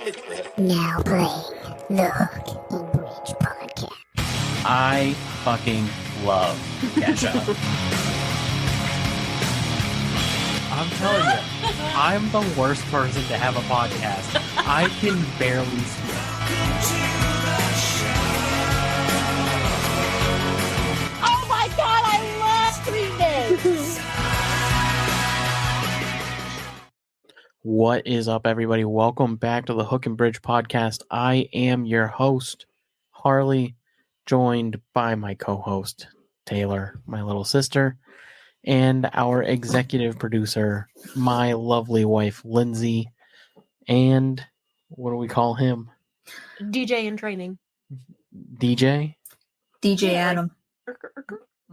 Now playing the Hook and Bridge podcast. I fucking love Kesha. I'm telling you, I'm the worst person to have a podcast. I can barely speak. Oh my god, I love this! What is up, everybody? Welcome back to the Hook and Bridge podcast. I am your host, Harley, joined by my co-host, Taylor, my little sister, and our executive producer, my lovely wife, Lindsay, and what do we call him? DJ in training. DJ? DJ Yeah, Adam.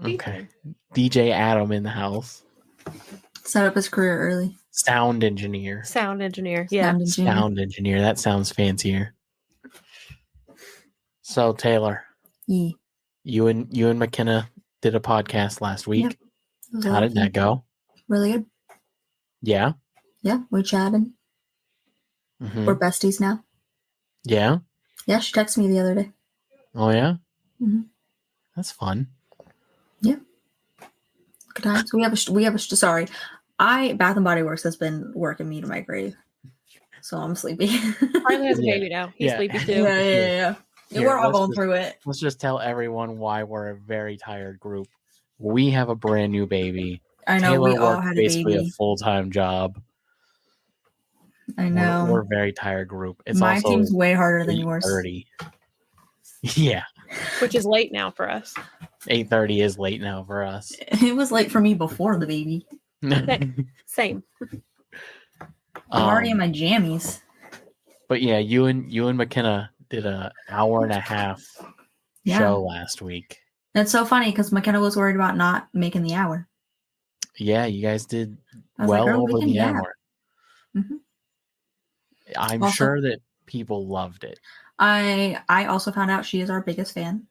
Okay. DJ Adam in the house. Set up his career early. Sound engineer. Sound engineer. Yeah. Sound engineer. That sounds fancier. So, Taylor, Yeah. you and McKenna did a podcast last week. Yep. It was a How lot did of fun. that go? Really good. Yeah. Yeah, we chatted. Mhm. We're besties now. Yeah. Yeah, she texted me the other day. Oh, yeah? Mhm. That's fun. Good times. Sorry. Bath and Body Works has been working me to my grave. So I'm sleepy. Harley has a Yeah. baby now. He's Yeah. sleepy yeah, too. yeah. Here, We're all let's going just- through it. Let's just tell everyone why we're a very tired group. We have a brand new baby. I know Taylor we all works had a basically baby. a full-time job. I know. We're a very tired group. It's Mine also seems way harder than yours. 8:30. Yeah. Which is late now for us. 8:30 is late now for us. It was late for me before the baby. Same. I'm already in my jammies. But yeah, you and McKenna did an hour and a half Yeah. show last week. It's so funny because McKenna was worried about not making the hour. Yeah, you guys did I was well like, girl, we over can the yap. hour. Mhm. I'm Also- sure that people loved it. I also found out she is our biggest fan.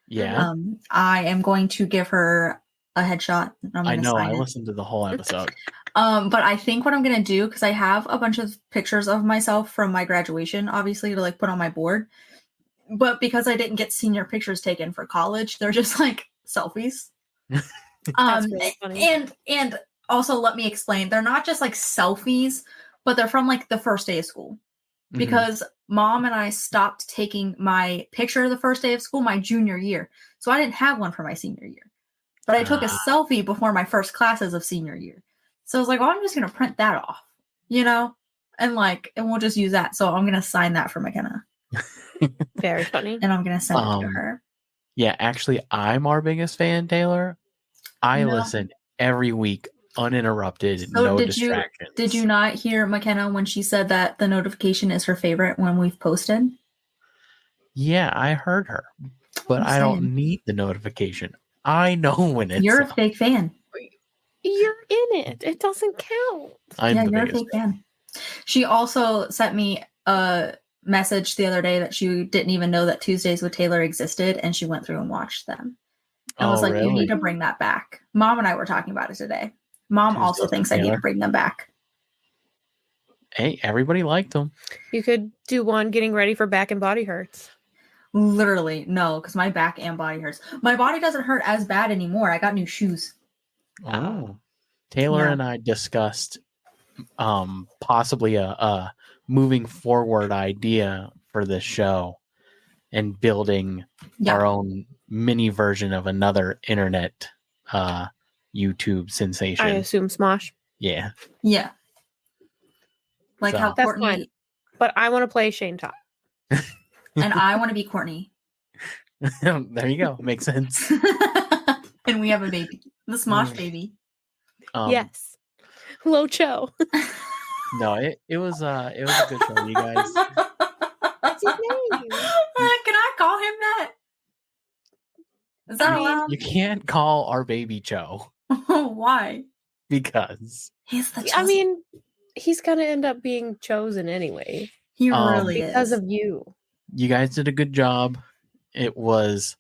Yeah, I am going to give her a headshot. I'm I gonna know. sign I it. listened to the whole episode. But I think what I'm gonna do, because I have a bunch of pictures of myself from my graduation, obviously, to like put on my board. But because I didn't get senior pictures taken for college, they're just like selfies. That's really funny. And also let me explain, they're not just like selfies, but they're from like the first day of school. Mhm. Because mom and I stopped taking my picture the first day of school my junior year. So I didn't have one for my senior year. But I took a selfie before my first classes of senior year. So I was like, well, I'm just going to print that off, and we'll just use that. So I'm going to sign that for McKenna Very funny. and I'm going to send it to her. Yeah, actually, I'm our biggest fan, Taylor. I No. listen every week, uninterrupted, So no did distractions. Did you not hear McKenna when she said that the notification is her favorite when we've posted? Yeah, I heard her, but I'm I don't saying. need the notification. I know when it's You're a up. fake fan. You're in it. It doesn't count. I'm Yeah, the you're a biggest fake fan. She also sent me a message the other day that she didn't even know that Tuesdays with Taylor existed, and she went through and watched them. And was like, you really? need to bring that back. Mom and I were talking about it today. Mom also Tuesdays thinks with I need Taylor? to bring them back. Hey, everybody liked them. You could do one getting ready for back and body hurts. Literally, no, because my back and body hurts. My body doesn't hurt as bad anymore. I got new shoes. Oh, Taylor Yeah. and I discussed possibly a moving forward idea for this show and building Yeah. our own mini version of another internet YouTube sensation. I assume Smosh. Yeah. Yeah. Like So- how That's Courtney fine. But I want to play Shane Top. and I want to be Courtney. There you go. Makes sense. And we have a baby. The Smosh Mm. baby. Yes. Locho. No, it was a good show, you guys. What's his name? Can I call him that? Is that I mean, allowed? You can't call our baby Cho Why? because He's the I chosen- mean, he's gonna end up being chosen anyway he really because is. of you. you guys did a good job. It was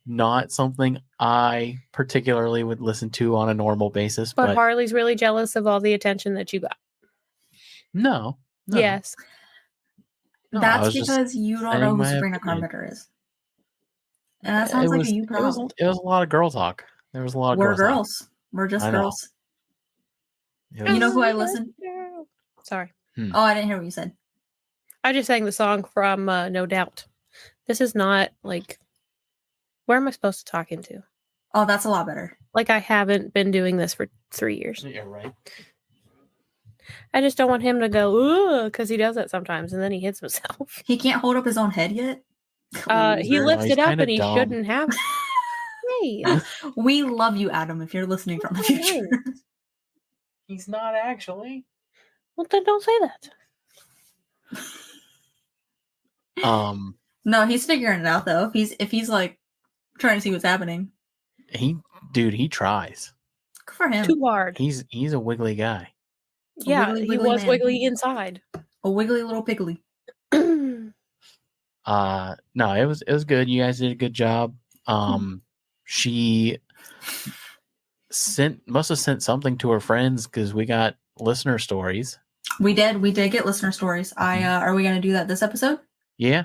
not something I particularly would listen to on a normal basis, But but Harley's really jealous of all the attention that you got. no. Yes. No, I That's was just because you don't saying know who my Sabrina opinion. Carpenter is. And that sounds like a you problem. It was a lot of girl talk. There was a lot of We're girl talk. girls. We're just I know. girls. It You know was- who I listen? Sorry. Oh, I didn't hear what you said. I just sang the song from No Doubt. This is not like, where am I supposed to talk into? Oh, that's a lot better. Like, I haven't been doing this for 3 years. Yeah, right. I just don't want him to go, because he does that sometimes, and then he hits himself. He can't hold up his own head yet. He Loser. lifts he's it up, kinda and he dumb. shouldn't have. Hey. We love you, Adam, if you're listening from the future. He's not actually. Well, then don't say that. No, he's figuring it out though. If he's like trying to see what's happening. He tries. Good for him. Too hard. He's a wiggly guy. Yeah, wiggly, he wiggly was man. wiggly inside. A wiggly little piggly. No, it was good. You guys did a good job. She must have sent something to her friends because we got listener stories. We did get listener stories. Are we gonna do that this episode? Yeah.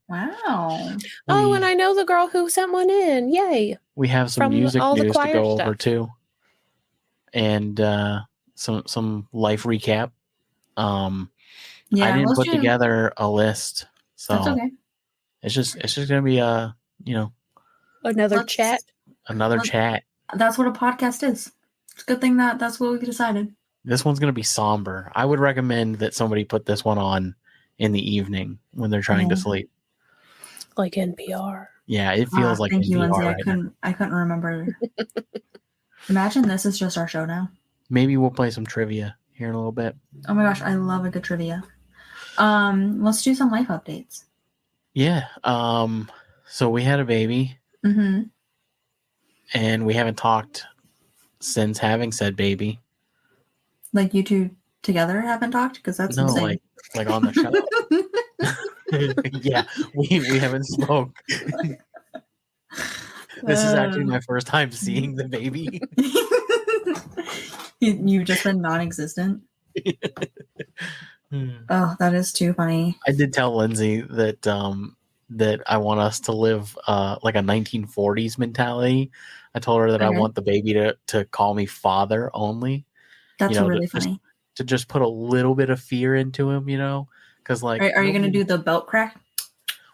Wow. Oh, and I know the girl who sent one in. Yay. We have some From music all the news to choir go over stuff. too. And some life recap. Yeah, I didn't let's put do- together a list. So That's okay. it's just gonna be Another Let's- chat. another let's- chat. That's what a podcast is. It's a good thing that's what we decided. This one's gonna be somber. I would recommend that somebody put this one on in the evening when they're trying to Yeah. sleep. Like NPR. Yeah, it feels like thank you, NPR Lindsay. right now. I couldn't remember. Imagine this is just our show now. Maybe we'll play some trivia here in a little bit. Oh my gosh, I love a good trivia. Let's do some life updates. Yeah. So we had a baby Mm-hmm. and we haven't talked since having said baby. Like you two together haven't talked? Because that's No, insane. like on the show. Yeah, we haven't spoke. This is actually my first time seeing the baby. You've just been non-existent. Oh, that is too funny. I did tell Lindsay that that I want us to live like a 1940s mentality. I told her that I Okay. want the baby to call me father only. That's You know, really just- funny. To just put a little bit of fear into him, because like, Are you going to nobody- do the belt crack?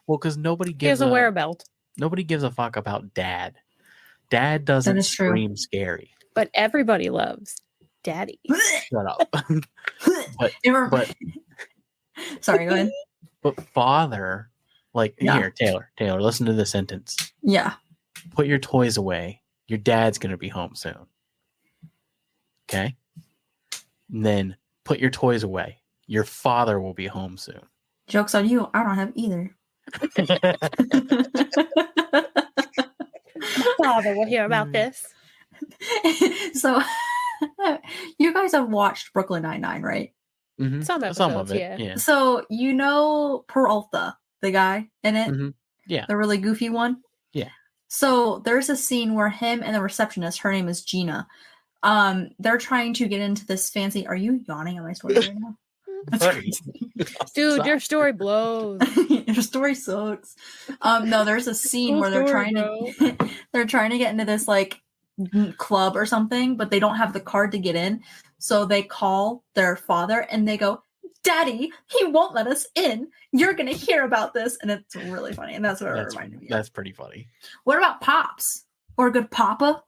Well, because nobody He gives doesn't wear a belt. nobody gives a fuck about dad. Dad doesn't is true. scream scary. But everybody loves Daddy. Shut up. but Sorry, go ahead. but father, like Yeah. here, Taylor, listen to this sentence. Yeah. Put your toys away. Your dad's gonna be home soon. Okay? And then put your toys away. Your father will be home soon. Joke's on you. I don't have either. Father will hear about this. So, you guys have watched Brooklyn Nine-Nine, right? Mhm. Some of episodes, it. yeah. So, you know Peralta, the guy in it? Mhm. Yeah. The really goofy one? Yeah. So, there's a scene where him and the receptionist, her name is Gina, they're trying to get into this fancy... Are you yawning at my story right now? That's Buddy. crazy. Dude, your story blows. Your story sucks. No, there's a scene Cool where they're story, trying to they're trying to get into this like club or something, but they don't have the card to get in. So they call their father and they go, "Daddy, he won't let us in. You're gonna hear about this." And it's really funny. And that's what it reminded me of. That's pretty funny. What about Pops? Or a good Papa?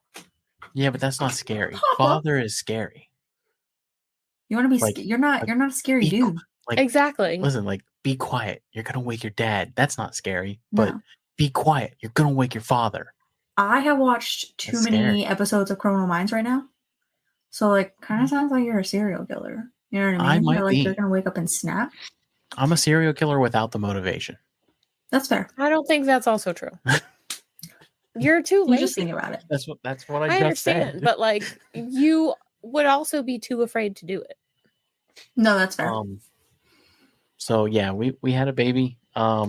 Yeah, but that's not scary. Papa. Father is scary. You want to be Like- you're not a scary be dude. Like, Exactly. listen, like, be quiet. You're gonna wake your dad. That's not scary. But No. be quiet. You're gonna wake your father. I have watched too That's many scary. episodes of Criminal Minds right now. So like kind of sounds like you're a serial killer. You know what I I mean? might You're like be. you're gonna wake up and snap. I'm a serial killer without the motivation. That's fair. I don't think that's also true. You're too You lazy. just think about it. That's what I I just understand, said. but like you would also be too afraid to do it. No, that's fair. So yeah, we had a baby.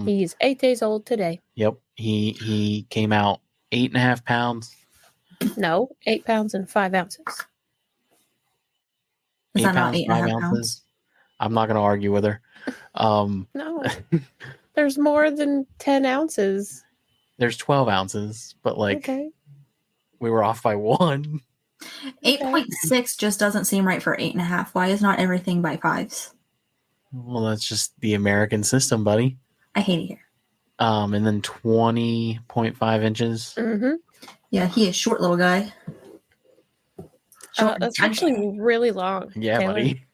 He's 8 days old today. Yep. He came out 8.5 pounds. No, 8 pounds and 5 ounces. Is that not 8 8.5 5 pounds? I'm not gonna argue with her. No. There's more than 10 ounces. There's 12 ounces, but like Okay. we were off by 1. 8.6 just doesn't seem right for 8.5. Why is not everything by 5s? Well, that's just the American system, buddy. I hate it here. And then 20.5 inches. Mm-hmm. Yeah, he is short little guy. Short That's and actually tiny. really long. Yeah, Taylor. buddy.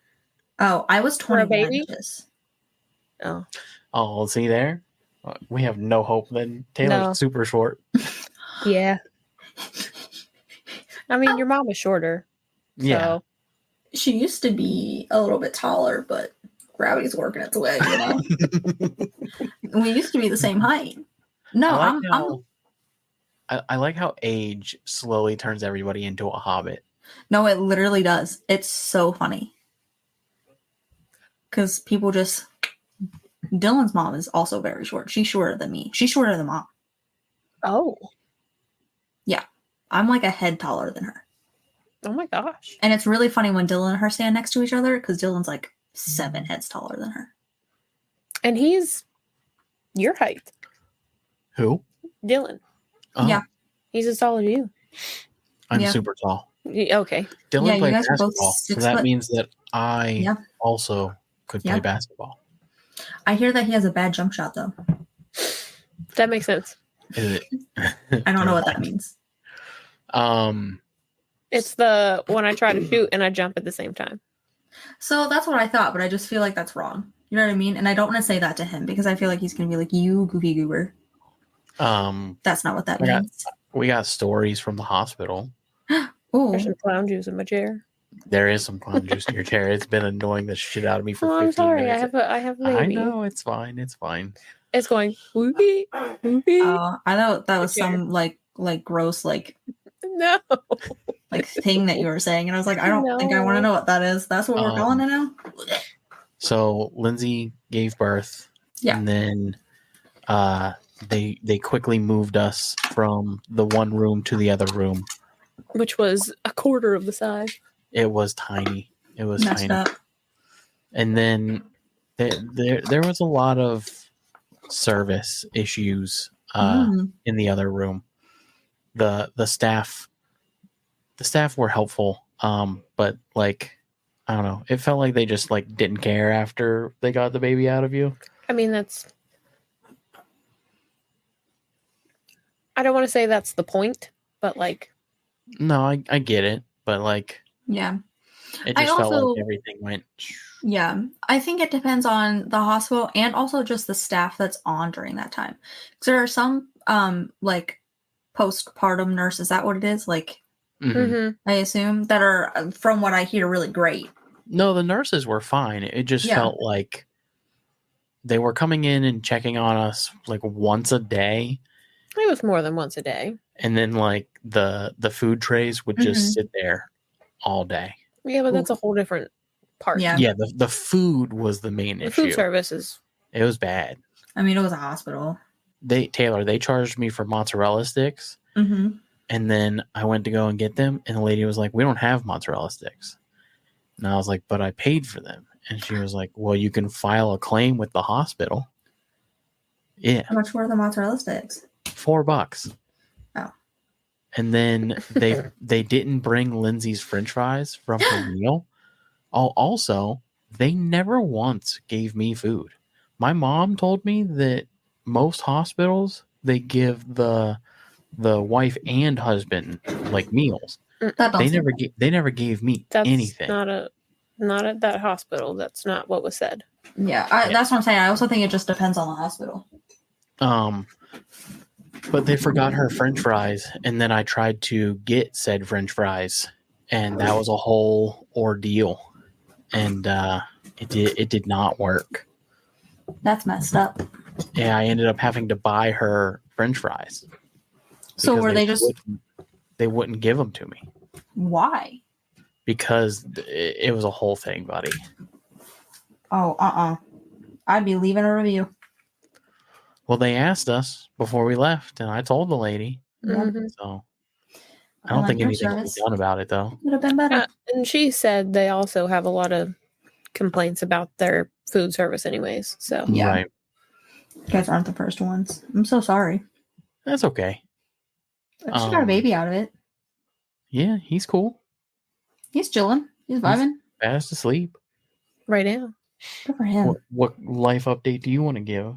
Oh, I was For a 21 baby? inches. Oh. Oh, see there? We have no hope then. Taylor's No. super short. Yeah. I mean, your mom is shorter. Yeah. So. She used to be a little bit taller, but gravity's working its way, you know? We used to be the same height. No, I like how age slowly turns everybody into a hobbit. No, it literally does. It's so funny. Because people just... Dylan's mom is also very short. She's shorter than me. She's shorter than mom. Oh. Yeah. I'm like a head taller than her. Oh my gosh. And it's really funny when Dylan and her stand next to each other because Dylan's like 7 heads taller than her. And he's your height. Who? Dylan. Oh, Yeah. He's as tall as you. I'm Yeah. super tall. Okay. Dylan Yeah, you played guys are both basketball, so 6 that foot. means that I Yeah. also could play Yeah. basketball. I hear that he has a bad jump shot, though. That makes sense. Is it? I don't know what that means. It's the when I try to shoot and I jump at the same time. So that's what I thought, but I just feel like that's wrong. You know what I mean? And I don't want to say that to him because I feel like he's going to be like, you goofy goober. That's not what that means. We got stories from the hospital. Oh, There's some clown juice in my chair. There is some clown juice in your chair. It's been annoying the shit out of me for Oh, 15 I'm sorry. minutes. I have a I baby. know, it's fine. It's fine. It's going whoopee, whoopee. I thought that was Okay. some like gross No. thing that you were saying, and I was like, I don't think I want to know what that is. That's what we're calling it now. So Lindsay gave birth. Yeah. And then they quickly moved us from the one room to the other room. Which was a quarter of the size. It was tiny. It was Messed tiny. up. And then there was a lot of service issues in the other room. The staff were helpful, but like I don't know, it felt like they just like didn't care after they got the baby out of you. I mean, I don't want to say that's the point, but like, No, I get it, but like Yeah. it I just felt also- like everything went. Yeah. I think it depends on the hospital and also just the staff that's on during that time. Because there are some like postpartum nurses, is that what it is? Like, Mhm. mhm. I assume that are, from what I hear, really great. No, the nurses were fine. It just Yeah. felt like they were coming in and checking on us like once a day, It was more than once a day. and then like the food trays would just sit there all day. Yeah, but that's a whole different part. Yeah. Yeah, the food was the main The issue. food service is It was bad. I mean, it was a hospital. They charged me for mozzarella sticks, Mm-hmm. and then I went to go and get them, and the lady was like, "We don't have mozzarella sticks." And I was like, "But I paid for them." And she was like, "Well, you can file a claim with the hospital." Yeah, How much were the mozzarella sticks? $4. Oh. And then they didn't bring Lindsay's French fries from her meal. Also, they never once gave me food. My mom told me that most hospitals they give the wife and husband like meals. That don't They never gave me that's anything. not at that hospital. That's not what was said. Yeah, that's what I'm saying. I also think it just depends on the hospital. But they forgot her French fries, and then I tried to get said French fries, and that was a whole ordeal, and it did not work. That's messed up. Yeah, I ended up having to buy her French fries. So because were they just they wouldn't give them to me why? because it was a whole thing, buddy. Oh, I'd be leaving a review. Well, they asked us before we left, and I told the lady. Yeah. Mhm. So I don't think Your anything will be service done about it, though. would have been better. And she said they also have a lot of complaints about their food service, anyways. So Yeah. Right. You guys aren't the first ones. I'm so sorry. That's okay. But she got a baby out of it. Yeah, he's cool. He's chilling. He's vibing. Fast asleep. right now, Good for him. What life update do you want to give?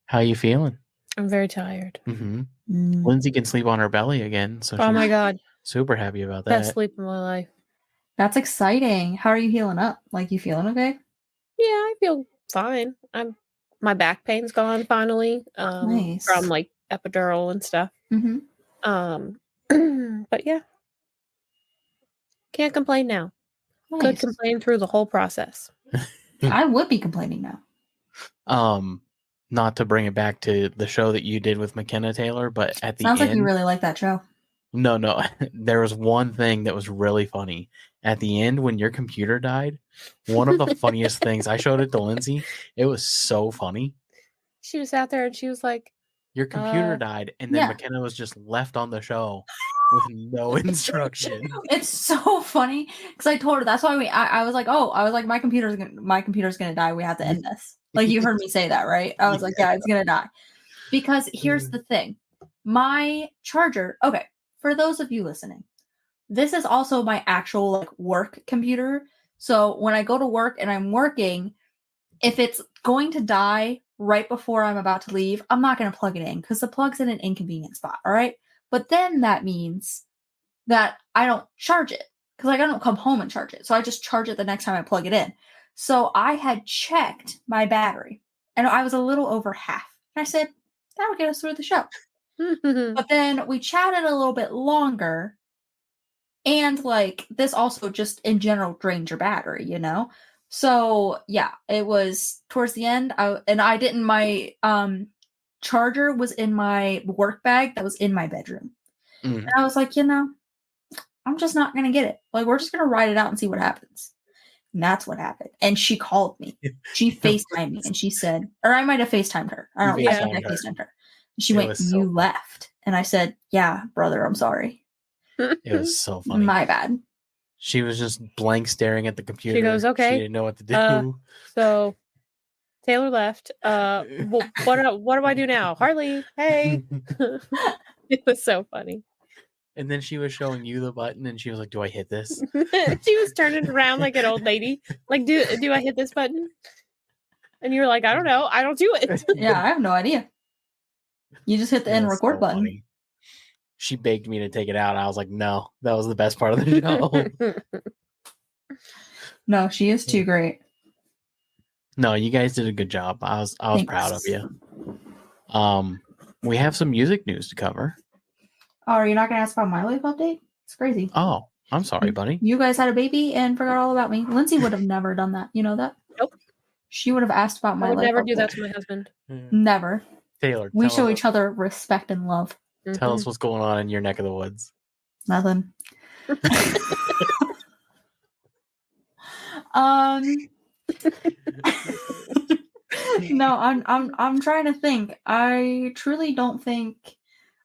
How you feeling? I'm very tired. Mm-hmm. Mm. Lindsay can sleep on her belly again, so Oh she's my god, super happy about best that. sleep of my life. That's exciting. How are you healing up? Like, you feeling okay? Yeah, I feel fine. My back pain's gone finally. Nice. From like epidural and stuff. Mm-hmm. But yeah, can't complain now. Could Nice. complain through the whole process. I would be complaining now. Not to bring it back to the show that you did with McKenna Taylor, but at the Sounds end, like you really like that show. no, there was one thing that was really funny. At the end, when your computer died, one of the funniest things, I showed it to Lindsay. It was so funny. She was out there and she was like, Your computer died, and then yeah. McKenna was just left on the show with no instruction. It's so funny because I told her that's why I was like, my computer's gonna die. We have to end this. Like, you heard me say that, right? I was like, yeah, it's gonna die. Because here's the thing. My charger, okay, for those of you listening, this is also my actual like work computer. So when I go to work and I'm working, if it's going to die right before I'm about to leave, I'm not going to plug it in because the plug's in an inconvenient spot. All right. But then that means that I don't charge it because like I don't come home and charge it. So I just charge it the next time I plug it in. So I had checked my battery and I was a little over half. And I said, that'll get us through the show. But then we chatted a little bit longer. And like this also just in general drains your battery, you know? So yeah, it was towards the end. My charger was in my work bag that was in my bedroom. Mm. And I was like, I'm just not gonna get it. Like, we're just gonna ride it out and see what happens. And that's what happened. And she called me. She FaceTimed me and she said, or I might have FaceTimed her. I don't know. I think I FaceTimed her. And she went, you left. And I said, yeah, brother, I'm sorry. It was so funny. My bad. She was just blank staring at the computer. She goes, okay. She didn't know what to do. So Taylor left. What do I do now? Harley, hey. It was so funny. And then she was showing you the button and she was like, do I hit this? She was turning around like an old lady. Like, do I hit this button? And you were like, I don't know. I don't do it. Yeah, I have no idea. You just hit the end record button. Funny. She begged me to take it out. I was like, no, that was the best part of the show. No, she is too great. No, you guys did a good job. I was proud of you. We have some music news to cover. Oh, are you not going to ask about my life update? It's crazy. Oh, I'm sorry, buddy. You guys had a baby and forgot all about me. Lindsay would have never done that. You know that? Nope. She would have asked about my life. I would never update. do that to my husband. Never. Taylor, we show each other respect and love. Tell us what's going on in your neck of the woods. Nothing. No, I'm trying to think. I truly don't think.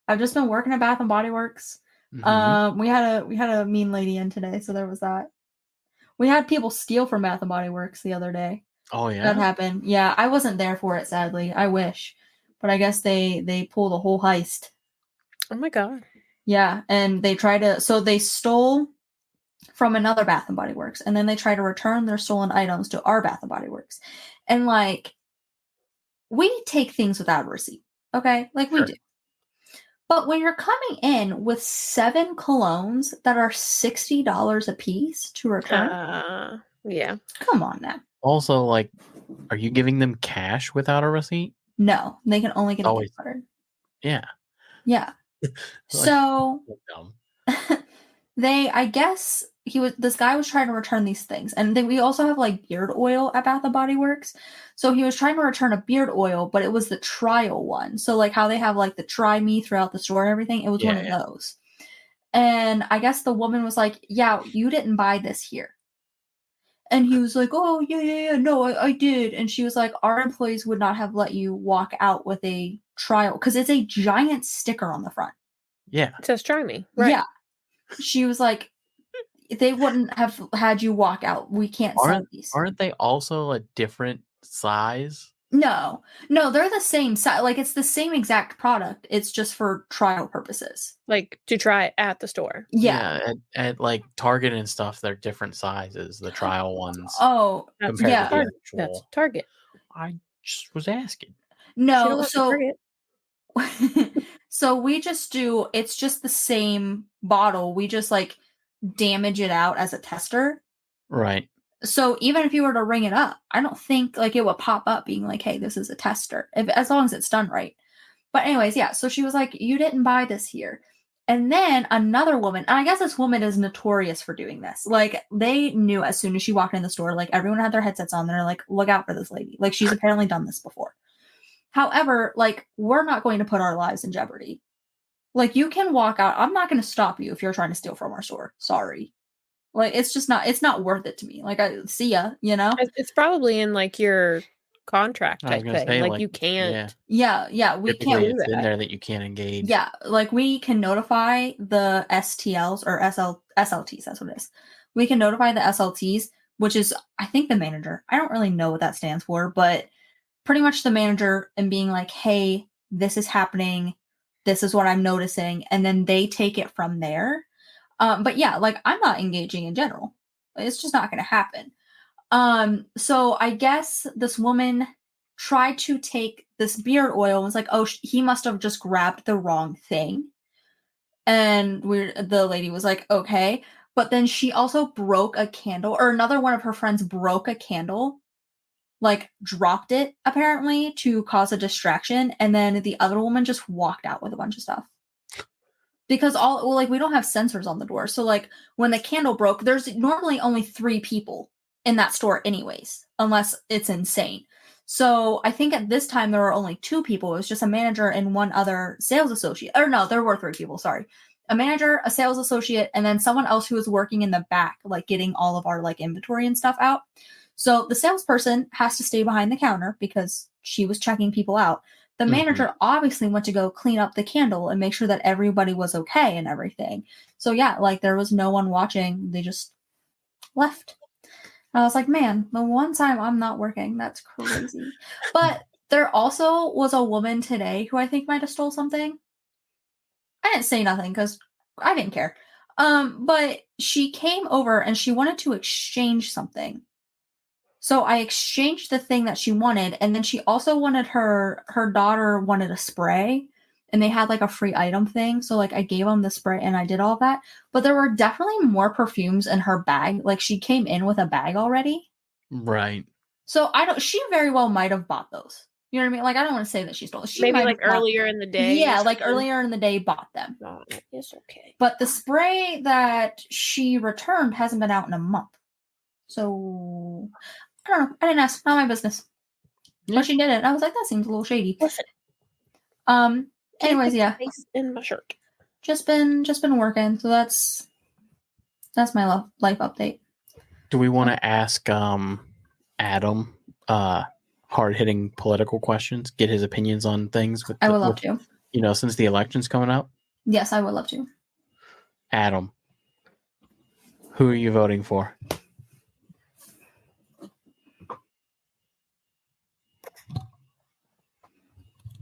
I've just been working at Bath and Body Works. We had a mean lady in today, so there was that. We had people steal from Bath and Body Works the other day. Oh yeah, that happened. Yeah, I wasn't there for it, sadly. I wish, but I guess they pulled a whole heist. Oh my god. Yeah, and they stole from another Bath and Body Works, and then they try to return their stolen items to our Bath and Body Works. And like, we take things without a receipt, okay? Like, we do. But when you're coming in with 7 colognes that are $60 a piece to return, yeah, come on now. Also, like, are you giving them cash without a receipt? No, they can only get a gift card. Yeah. Yeah. So I guess this guy was trying to return these things. And then we also have like beard oil at Bath and Body Works. So he was trying to return a beard oil, but it was the trial one. So like how they have like the try me throughout the store and everything. It was one of those. And I guess the woman was like, yeah, you didn't buy this here. And he was like, oh, yeah, no, I did. And she was like, our employees would not have let you walk out with a trial because it's a giant sticker on the front. Yeah. It says try me. Right. Yeah. She was like, they wouldn't have had you walk out. We can't sell these. Aren't they also a different size? No, they're the same size. Like, it's the same exact product. It's just for trial purposes. Like to try it at the store. Yeah. At like Target and stuff, they're different sizes. The trial ones. Oh, That's compared yeah. to the Target. actual. That's Target. I just was asking. She don't No, work at so Target. so we just do. It's just the same bottle. We just like damage it out as a tester. Right. So even if you were to ring it up, I don't think like it would pop up being like, "Hey, this is a tester," as long as it's done right. But anyways, yeah. So she was like, "You didn't buy this here." And then another woman, and I guess this woman is notorious for doing this. Like, they knew as soon as she walked in the store, like everyone had their headsets on. They're like, "Look out for this lady." Like, she's apparently done this before. However, like, we're not going to put our lives in jeopardy. Like, you can walk out. I'm not going to stop you if you're trying to steal from our store. Sorry. Like, it's not worth it to me. Like, I see ya, you know? It's probably in like your contract I was type gonna thing. say, like you can't. Yeah, we Typically can't. it's do in that. there that you can't engage. Yeah, like we can notify the STLs or SLTs, that's what it is. We can notify the SLTs, which is, I think, the manager. I don't really know what that stands for, but pretty much the manager, and being like, "Hey, this is happening. This is what I'm noticing." And then they take it from there. But yeah, like, I'm not engaging in general. It's just not going to happen. So I guess this woman tried to take this beard oil and was like, "Oh, he must have just grabbed the wrong thing." And the lady was like, "Okay." But then she also broke a candle, or another one of her friends broke a candle, like dropped it apparently to cause a distraction. And then the other woman just walked out with a bunch of stuff. Because we don't have sensors on the door. So like when the candle broke, there's normally only 3 people in that store anyways, unless it's insane. So I think at this time there were only 2 people. It was just a manager and one other sales associate. Or no, there were 3 people, sorry. A manager, a sales associate, and then someone else who was working in the back, like getting all of our like inventory and stuff out. So the salesperson has to stay behind the counter because she was checking people out. The manager obviously went to go clean up the candle and make sure that everybody was okay and everything. So yeah, like there was no one watching. They just left. And I was like, man, the one time I'm not working, that's crazy. But there also was a woman today who I think might have stole something. I didn't say nothing because I didn't care. But she came over and she wanted to exchange something. So I exchanged the thing that she wanted, and then she also wanted her daughter wanted a spray, and they had like a free item thing. So like I gave them the spray and I did all that. But there were definitely more perfumes in her bag. Like she came in with a bag already. Right. So she very well might have bought those. You know what I mean? Like I don't want to say that she stole. She Maybe might like have bought- earlier in the day. Yeah, like earlier in the day bought them. Oh, it's okay. But the spray that she returned hasn't been out in a month. So I don't know. I didn't ask. Not my business. Yeah. But she did it. And I was like, that seems a little shady. Listen. Anyways, yeah. Face in my shirt. Just been working. So that's my life update. Do we want to ask Adam hard-hitting political questions? Get his opinions on things. I would love to. You know, since the election's coming up. Yes, I would love to. Adam, who are you voting for?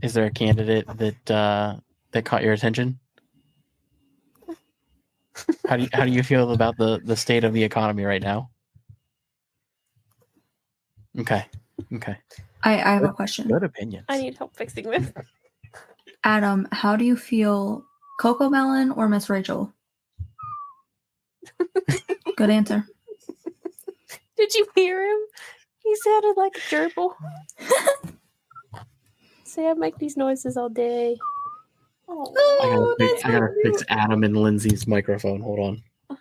Is there a candidate that caught your attention? How do you feel about the state of the economy right now? Okay. I have a question. Good opinions. I need help fixing this. Adam, how do you feel, Coco Melon or Miss Rachel? Good answer. Did you hear him? He sounded like a gerbil. See, I make these noises all day. Oh, I gotta fix Adam and Lindsay's microphone. Hold on.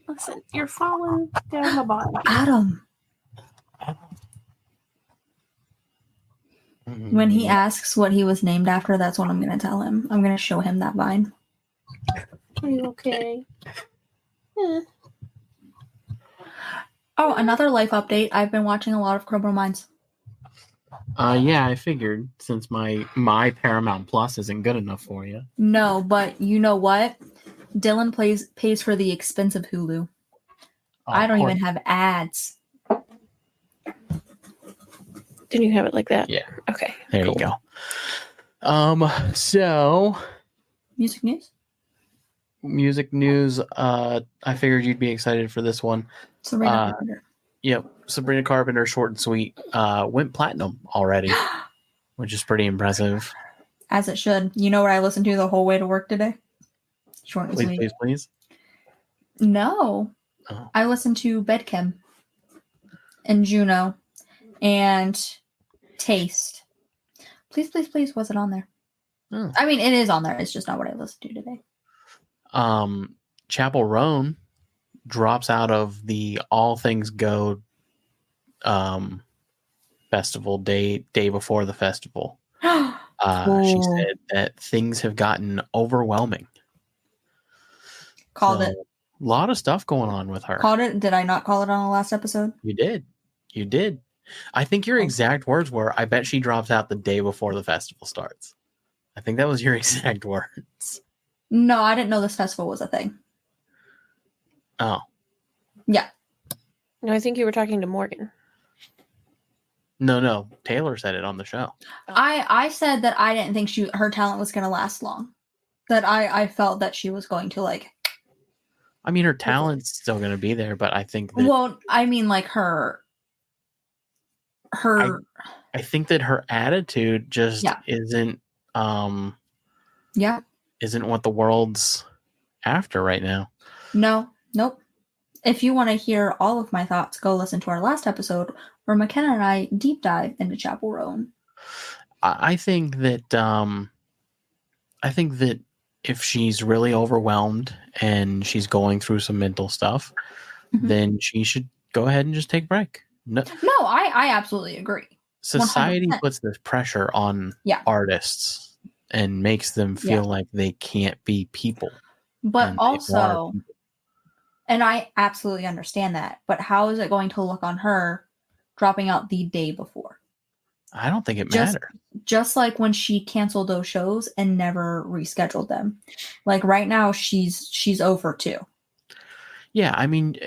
Listen, you're falling down the bottom. Adam. When he asks what he was named after, that's what I'm going to tell him. I'm going to show him that vine. Are you okay? Oh, another life update. I've been watching a lot of Criminal Minds. Yeah, I figured since my Paramount Plus isn't good enough for you. No, but you know what? Dylan pays for the expensive Hulu. Oh, I don't poor- even have ads. Didn't you have it like that? Yeah. Okay. There cool. you go. So Music news? music news. I figured you'd be excited for this one. Sabrina Carpenter. Yep, Sabrina Carpenter, short and sweet, went platinum already, which is pretty impressive. As it should. You know what I listened to the whole way to work today? Short and Please, sweet. please, please. No. Oh. I listened to Bedchem and Juno and Taste. Please, please, please wasn't on there. Oh. I mean, it is on there. It's just not what I listened to today. Chapel Roan drops out of the All Things Go festival day before the festival. She said that things have gotten overwhelming. Called it. A lot of stuff going on with her. Called it. Did I not call it on the last episode? You did. I think your exact words were, I bet she drops out the day before the festival starts. I think that was your exact words. No, I didn't know this festival was a thing. Oh. Yeah. No, I think you were talking to Morgan. No. Taylor said it on the show. I said that I didn't think her talent was going to last long. That I felt that she was going to like. I mean, her talent's still going to be there, but I think that... Well, I mean, like her... I think that her attitude just isn't... isn't what the world's after right now. Nope. If you want to hear all of my thoughts, go listen to our last episode where McKenna and I deep dive into Chapel Roan. I think that if she's really overwhelmed and she's going through some mental stuff, then she should go ahead and just take a break. No, I absolutely agree. Society 100%. puts this pressure on artists and makes them feel like they can't be people. But also, and I absolutely understand that, but how is it going to look on her dropping out the day before? I don't think it matters. Just like when she canceled those shows and never rescheduled them. Like right now, she's over too. Yeah, I mean,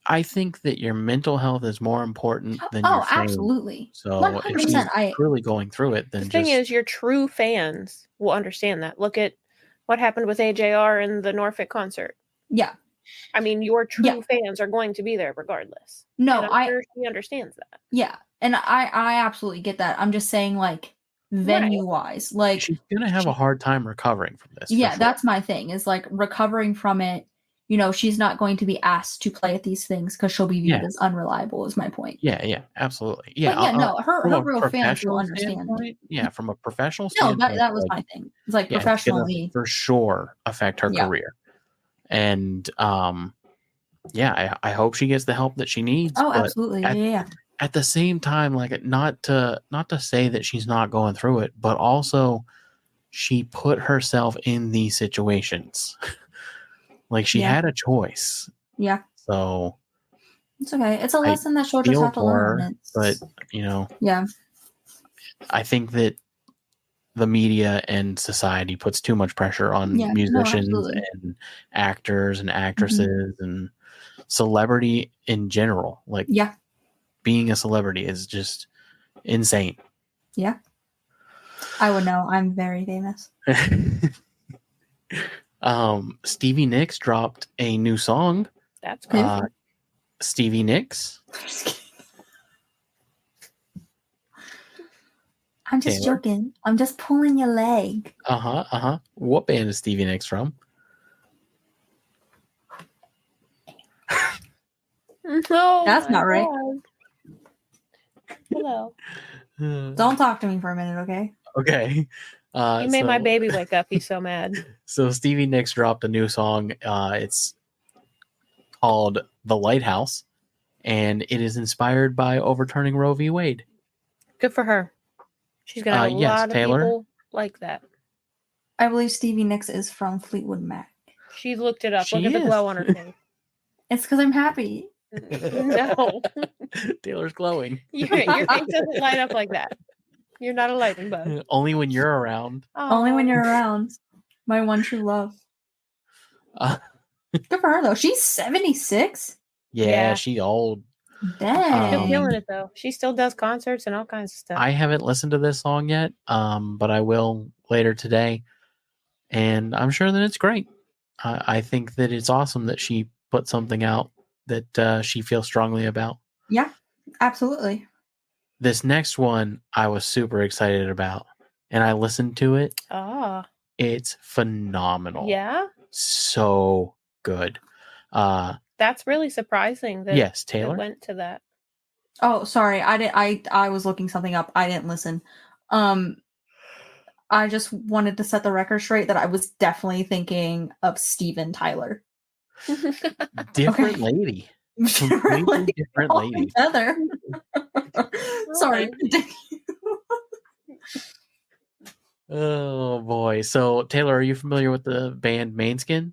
I think that your mental health is more important than your fame. Absolutely. So 100%, if she's really going through it, then the thing is, your true fans will understand that. Look at what happened with AJR in the Norfolk concert. Yeah. I mean, your true fans are going to be there regardless. No, and I'm sure she understands that. Yeah, and I absolutely get that. I'm just saying, like, venue-wise, like... She's going to have a hard time recovering from this. Yeah, that's my thing, is, like, recovering from it. You know, she's not going to be asked to play at these things because she'll be viewed as unreliable, is my point. Yeah, absolutely. Yeah, but her real fans will understand. Yeah, from a professional standpoint. No, that was my thing. It's like professionally. It's for sure affect her career. And, I hope she gets the help that she needs. Oh, absolutely. At the same time, like, not to say that she's not going through it, but also she put herself in these situations. Like, she had a choice. Yeah. So it's okay. It's a lesson that soldiers have to learn. But, you know. Yeah. I think that the media and society puts too much pressure on musicians and actors and actresses and celebrity in general. Like, being a celebrity is just insane. Yeah. I would know. I'm very famous. Stevie Nicks dropped a new song. That's cool. Stevie Nicks. I'm just joking. I'm just pulling your leg. What band is Stevie Nicks from? No, that's not right. Hello. Don't talk to me for a minute, okay? Okay. You made my baby wake up. He's so mad. So Stevie Nicks dropped a new song. It's called The Lighthouse, and it is inspired by overturning Roe v. Wade. Good for her. She's going to have a lot of people like that. I believe Stevie Nicks is from Fleetwood Mac. She looked it up. Look at the glow on her face. It's because I'm happy. No. Taylor's glowing. Your face doesn't light up like that. You're not a lightning bug. Only when you're around. Only when you're around. My one true love. Good for her though. She's 76. Yeah, she's old. Dang. Still killing it though. She still does concerts and all kinds of stuff. I haven't listened to this song yet, but I will later today, and I'm sure that it's great. I think that it's awesome that she put something out that she feels strongly about. Yeah, absolutely. This next one I was super excited about, and I listened to it. Ah, It's phenomenal. yeah, So good. that's really surprising that Yes, it Taylor. went to that. Oh, sorry. I was looking something up. I didn't listen. I just wanted to set the record straight that I was definitely thinking of Steven Tyler. Different Okay. lady. Completely Really? different lady. Heather. Sorry. Oh boy. So Taylor, are you familiar with the band Mainskin?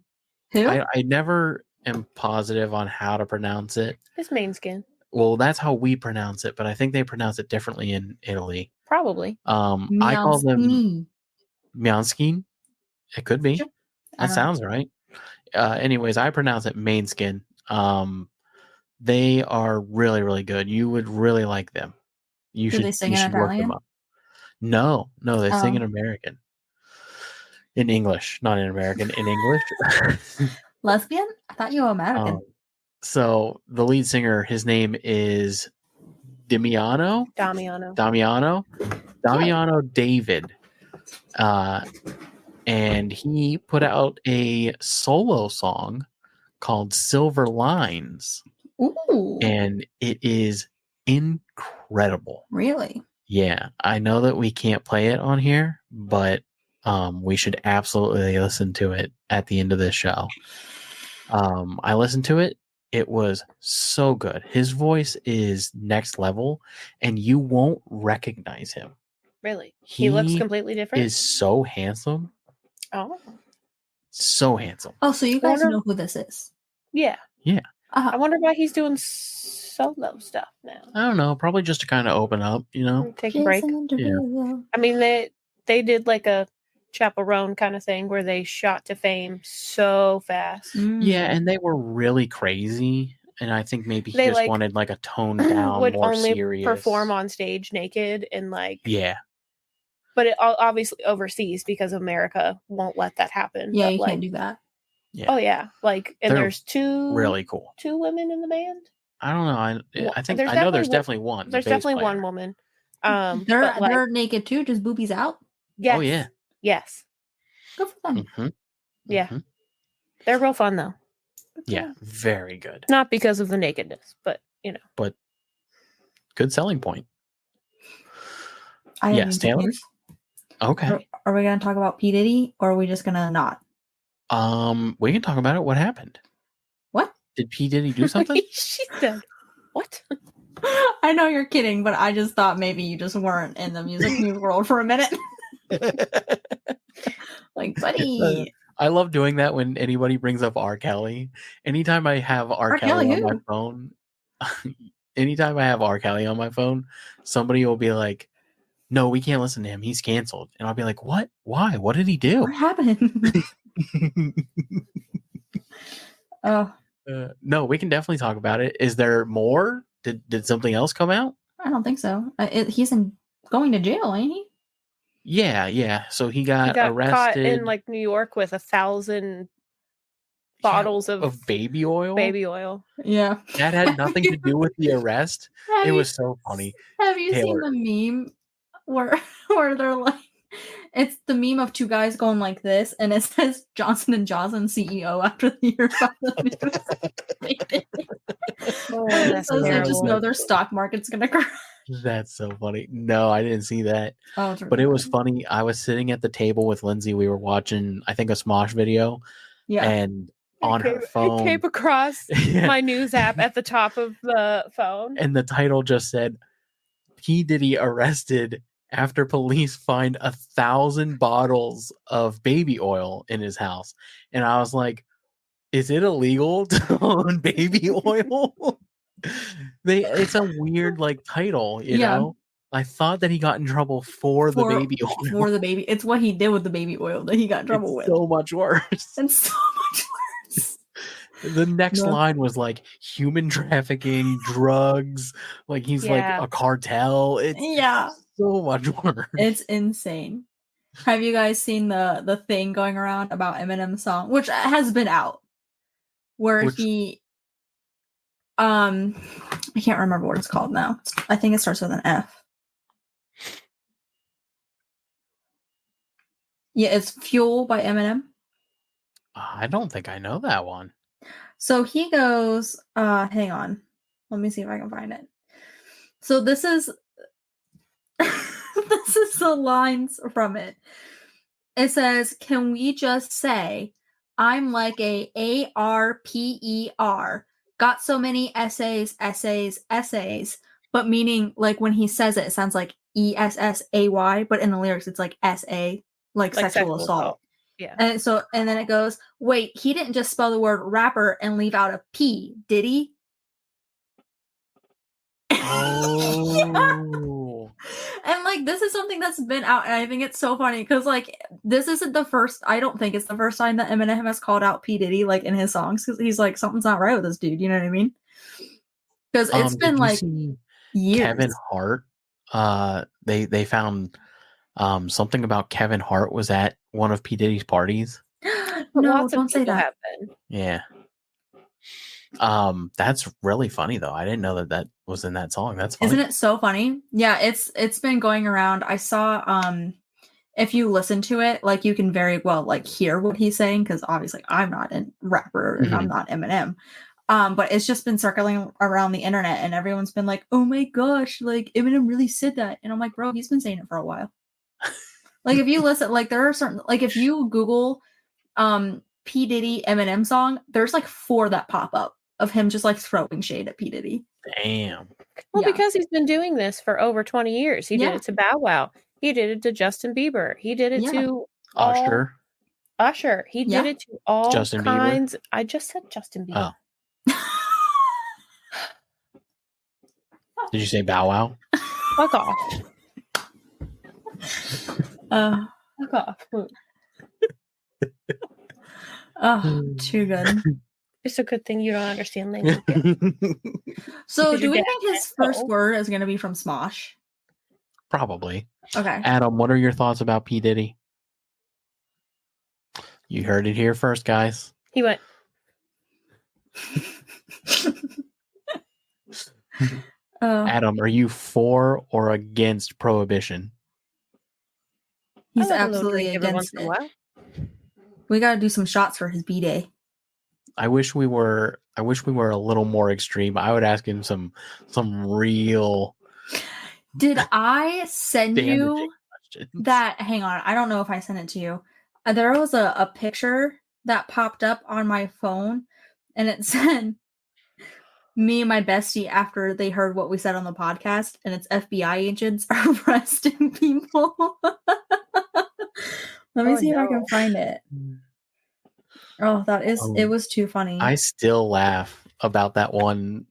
Who? I never am positive on how to pronounce it. It's main skin, Well, that's how we pronounce it, but I think they pronounce it differently in Italy. probably. I call them Meowskin. Mianskin. It could be. Sure. That sounds right. Anyways, I pronounce it Mainskin. They are really, really good. You would really like them. You Do should. they sing You in should look them Italian? up. No, they sing Oh. in American. In English, not in American. In English. Lesbian? I thought you were American. So the lead singer, his name is Damiano David, and he put out a solo song called Silver Lines, Ooh. and it is incredible. Really? Yeah, I know that we can't play it on here, but we should absolutely listen to it at the end of this show. I listened to it. It was so good. His voice is next level, and you won't recognize him. Really? He looks completely different? Is so handsome. Oh. So handsome. Oh, so you guys know who this is? Yeah. Yeah. I wonder why he's doing solo stuff now. I don't know. Probably just to kind of open up, you know? Take a break. Yeah. I mean, they did like a chaperone kind of thing where they shot to fame so fast. Yeah, and they were really crazy. And I think maybe he They, just like, wanted like a toned down, would more only serious. perform on stage naked and like Yeah. But it obviously overseas because America won't let that happen. Yeah, but you like, can't do that. Yeah. Oh yeah, like and They're there's two really cool. two women in the band. I don't know. I think There's I know there's definitely definitely one. There's the bass definitely player. one woman. They're but, like, they're naked too, just boobies out. yes, Oh yeah. yes, Good for them. Mm-hmm. yeah. Mm-hmm. They're real fun though. Yeah, very good. Not because of the nakedness, but you know. But good selling point. I didn't Yes, even Taylor? confuse. Okay. Are we going to talk about P. Diddy or are we just going to not? We can talk about it. What happened? What? Did P. Diddy do something? She said, "What?" I know you're kidding, but I just thought maybe you just weren't in the music news world for a minute. Like, buddy. I love doing that when anybody brings up R. Kelly. Anytime I have R. Kelly on my phone, anytime I have R. Kelly on my phone, somebody will be like, "No, we can't listen to him. He's canceled." And I'll be like, "What? Why? What did he do?" What happened? Oh, no, we can definitely talk about it. Is there more? Did something else come out? I don't think so. He's going to jail, ain't he? Yeah. So he got caught arrested in like New York with 1,000 bottles of baby oil. Baby oil. Yeah. That had nothing to do with the arrest. It was so funny. Have you Taylor. seen the meme where they're like, it's the meme of two guys going like this, and it says Johnson & Johnson CEO after the year about the news. That's So they just terrible. know their stock market's gonna crash. That's so funny. No, I didn't see that. Oh, it's But it was ridiculous. funny. I was sitting at the table with Lindsay. We were watching, I think, a Smosh video. Yeah. And on her phone. It came across my news app at the top of the phone. And the title just said, P. Diddy arrested after police find 1,000 bottles of baby oil in his house. And I was like, is it illegal to own baby oil? It's a weird like title, you know. I thought that he got in trouble for the baby oil. For the baby. It's what he did with the baby oil that he got in trouble with. So much worse. And so much The next No. line was like human trafficking, drugs, like he's like Yeah. a cartel. It's Yeah. so much worse. It's insane. Have you guys seen the thing going around about Eminem's song, which has been out, where Which- he I can't remember what it's called now. I think it starts with an F. Yeah, it's Fuel by Eminem. I don't think I know that one. So he goes, hang on. Let me see if I can find it. So this is this is the lines from it. It says, "Can we just say I'm like a ARPER. Got so many essays, but meaning like when he says it, it sounds like ESSAY, but in the lyrics it's like SA, like sexual assault. Yeah. And then it goes, wait, he didn't just spell the word rapper and leave out a P, did he? Oh. And like this is something that's been out, and I think it's so funny because like this isn't the first. I don't think it's the first time that Eminem has called out P Diddy like in his songs because he's like something's not right with this dude. You know what I mean? Because it's been Did you like see years. Kevin Hart? They found something about Kevin Hart was at one of P Diddy's parties. But No, lots of don't say people that. have been. Yeah. That's really funny though. I didn't know that that was in that song. That's funny. Isn't it so funny? Yeah, it's been going around. I saw if you listen to it, like you can very well like hear what he's saying because obviously I'm not a rapper and I'm not Eminem. But it's just been circling around the internet and everyone's been like, "Oh my gosh, like Eminem really said that." And I'm like, "Bro, he's been saying it for a while." Like if you listen, like there are certain like if you Google P Diddy Eminem song, there's like 4 that pop up of him just like throwing shade at P Diddy. Damn. Well, Yeah. because he's been doing this for over 20 years. He Yeah. did it to Bow Wow. He did it to Justin Bieber. He did it Yeah. to Usher. He Yeah. did it to all Justin Bieber? kinds. I just said Justin Bieber. Oh. Did you say Bow Wow? Fuck off. Fuck off. Oh, too good. It's a good thing you don't understand language. So Because do your we dad think his can't first go. word is going to be from Smosh? Probably. Okay. Adam, what are your thoughts about P Diddy? You heard it here first, guys. He went, Adam, are you for or against prohibition? He's I like a little absolutely drink every once against in a it. while. We got to do some shots for his B-Day. I wish we were a little more extreme. I would ask him some real Did I send damaging you questions. that? Hang on. I don't know if I sent it to you. There was a picture that popped up on my phone and it said me and my bestie after they heard what we said on the podcast, and it's FBI agents arresting people. Let me see if I can find it. Oh, it was too funny. I still laugh about that one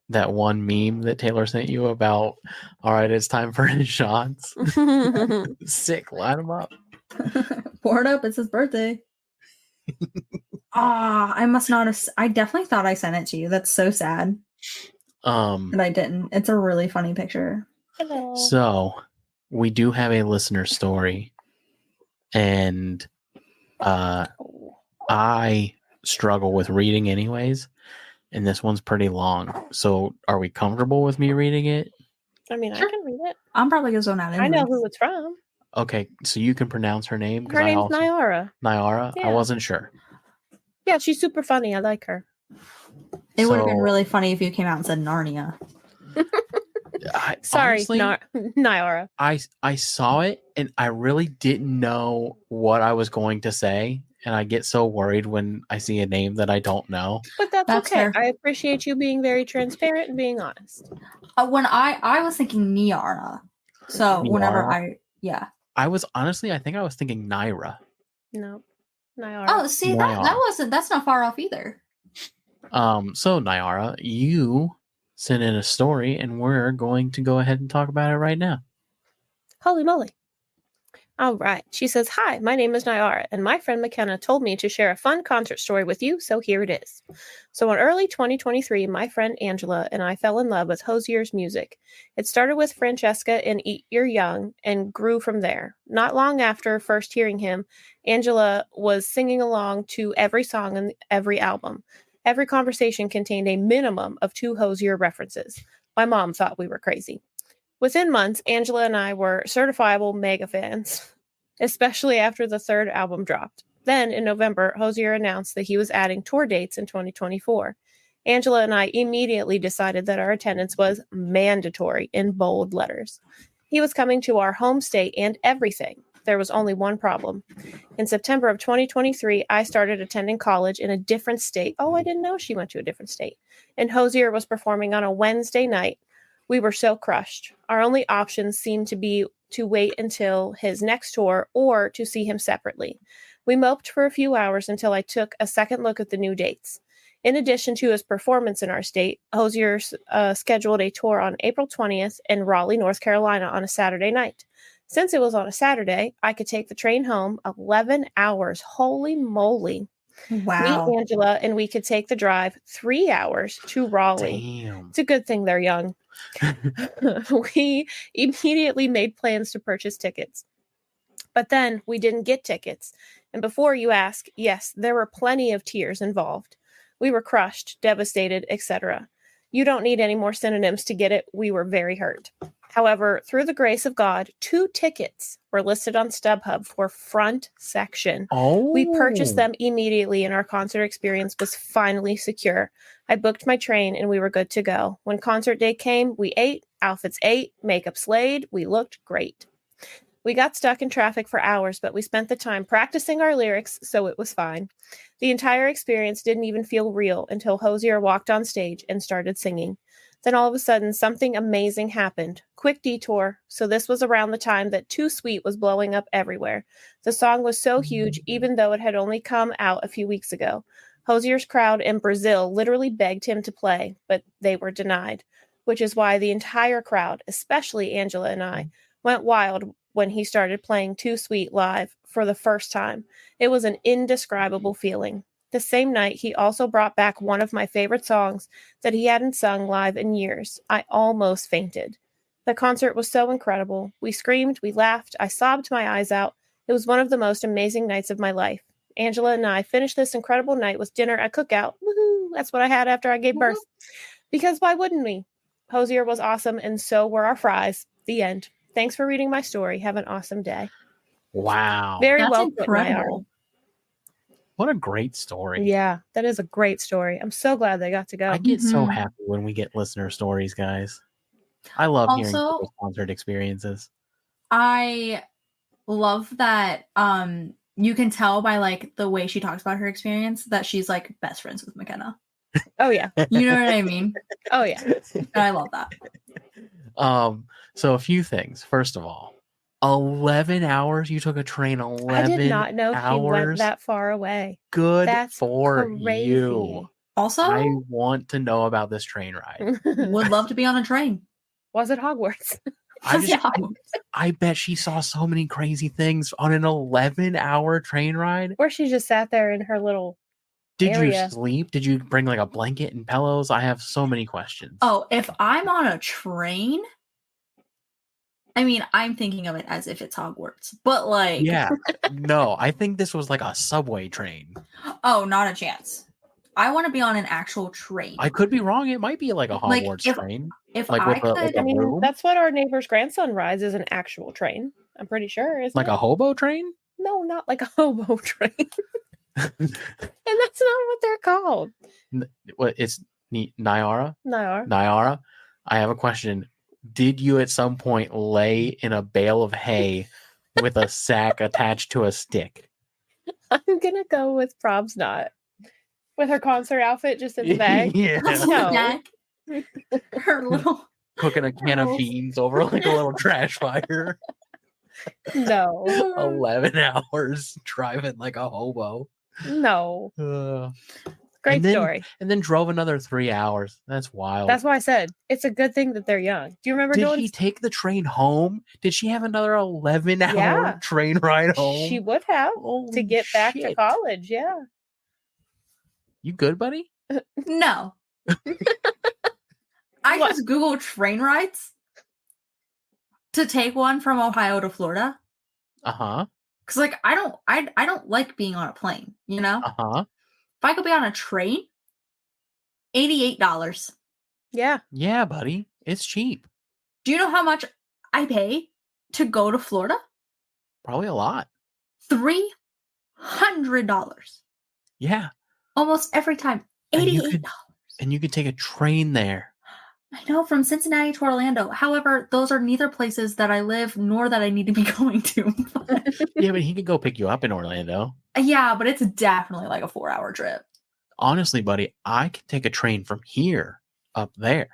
meme that Taylor sent you about, all right, it's time for his shots. Sick, line them up. Pour it up, it's his birthday. I must not have. I definitely thought I sent it to you. That's so sad. And I didn't. It's a really funny picture. Hello. So we do have a listener story, and I struggle with reading anyways, and this one's pretty long. So are we comfortable with me reading it? I mean, Sure. I can read it. I'm probably gonna zone out. I know who it's from. Okay, so you can pronounce her name? Her name's Niarra. Niarra? Yeah. I wasn't sure. Yeah, she's super funny. I like her. It would have been really funny if you came out and said Narnia. Sorry, honestly, Niarra. I saw it and I really didn't know what I was going to say, and I get so worried when I see a name that I don't know. But that's okay. fair. I appreciate you being very transparent and being honest. When I was thinking Niarra. So whenever Niarra? I was honestly, I think I was thinking Niarra. No, Niarra. Oh, see Niarra. that's not far off either. So Niarra, you sent in a story, and we're going to go ahead and talk about it right now. Holy moly. All right. She says, "Hi, my name is Niarra, and my friend McKenna told me to share a fun concert story with you, so here it is. So in early 2023, my friend Angela and I fell in love with Hosier's music. It started with Francesca and Eat Your Young and grew from there. Not long after first hearing him, Angela was singing along to every song and every album. Every conversation contained a minimum of 2 Hosier references. My mom thought we were crazy. Within months, Angela and I were certifiable mega fans, especially after the 3rd album dropped. Then, in November, Hosier announced that he was adding tour dates in 2024. Angela and I immediately decided that our attendance was mandatory in bold letters. He was coming to our home state and everything. There was only one problem. In September of 2023, I started attending college in a different state. Oh, I didn't know she went to a different state. And Hosier was performing on a Wednesday night. We were so crushed. Our only options seemed to be to wait until his next tour or to see him separately. We moped for a few hours until I took a second look at the new dates. In addition to his performance in our state, Hosier scheduled a tour on April 20th in Raleigh, North Carolina on a Saturday night. Since it was on a Saturday, I could take the train home 11 hours. Holy moly. Wow. Me, Angela, and we could take the drive 3 hours to Raleigh. Damn. It's a good thing they're young. We immediately made plans to purchase tickets. But then we didn't get tickets. And before you ask, yes, there were plenty of tears involved. We were crushed, devastated, etc. You don't need any more synonyms to get it. We were very hurt. However, through the grace of God, 2 tickets were listed on StubHub for front section. Oh. We purchased them immediately and our concert experience was finally secure. I booked my train and we were good to go. When concert day came, we ate, outfits ate, makeup slayed. We looked great. We got stuck in traffic for hours, but we spent the time practicing our lyrics, so it was fine. The entire experience didn't even feel real until Hosier walked on stage and started singing. Then all of a sudden, something amazing happened. Quick detour. So this was around the time that Too Sweet was blowing up everywhere. The song was so huge, even though it had only come out a few weeks ago. Hosier's crowd in Brazil literally begged him to play, but they were denied, which is why the entire crowd, especially Angela and I, went wild when he started playing Too Sweet live for the first time. It was an indescribable feeling. The same night, he also brought back one of my favorite songs that he hadn't sung live in years. I almost fainted. The concert was so incredible. We screamed, we laughed, I sobbed my eyes out. It was one of the most amazing nights of my life. Angela and I finished this incredible night with dinner at Cookout. Woohoo! That's what I had after I gave birth. Because why wouldn't we? Hosier was awesome, and so were our fries. The end. Thanks for reading my story. Have an awesome day. Wow. Very That's well put, Niarra. incredible. What a great story. Yeah, that is a great story. I'm so glad they got to go. I get so Mhm. happy when we get listener stories, guys. I love hearing Also- people's concert experiences. I love that you can tell by like the way she talks about her experience that she's like best friends with McKenna. Oh, yeah. You know what I mean? Oh, yeah. And I love that. So a few things. First of all, 11 hours? You took a train 11 I did not know hours? he went that far away. Good That's for crazy. you. Also, I want to know about this train ride. would love to be on a train. Was it Hogwarts? I bet she saw so many crazy things on an 11-hour train ride. Or she just sat there in her little Did area. you sleep? Did you bring like a blanket and pillows? I have so many questions. Oh, if I'm on a train, I mean, I'm thinking of it as if it's Hogwarts, but like, Yeah. No, I think this was like a subway train. oh, not a chance. I want to be on an actual train. I could be wrong. It might be like a Like, Hogwarts if- train. If like I with a- could, like I mean, room? that's what our neighbor's grandson rides is an actual train. I'm pretty sure. Isn't Like it? a hobo train? No, not like a hobo train. And that's not what they're called. What? It's Niarra? No. Niarra, I have a question. Did you at some point lay in a bale of hay with a sack attached to a stick? I'm gonna go with Prob's not. With her concert outfit just in the bag. Yeah. No. Jack, her little Cooking a can of beans over like a little trash fire. No. 11 hours driving like a hobo. No. Great story. And then drove another 3 hours. That's wild. That's why I said it's a good thing that they're young. Do you remember Did doing? she take the train home? Did she have another 11-hour Yeah. train ride home? She would have to Holy get back to shit. college. Yeah. You good, buddy? No. I What? just Googled train rides to take one from Ohio to Florida. Uh-huh. Cause like I don't like being on a plane, you know? Uh-huh. If I could be on a train, $88. Yeah. Yeah, buddy. It's cheap. Do you know how much I pay to go to Florida? Probably a lot. $300. Yeah. Almost every time. And you $88. could take a train there. I know, from Cincinnati to Orlando. However, those are neither places that I live nor that I need to be going to. Yeah, but he could go pick you up in Orlando. Yeah, but it's definitely like a 4-hour trip. Honestly, buddy, I could take a train from here up there.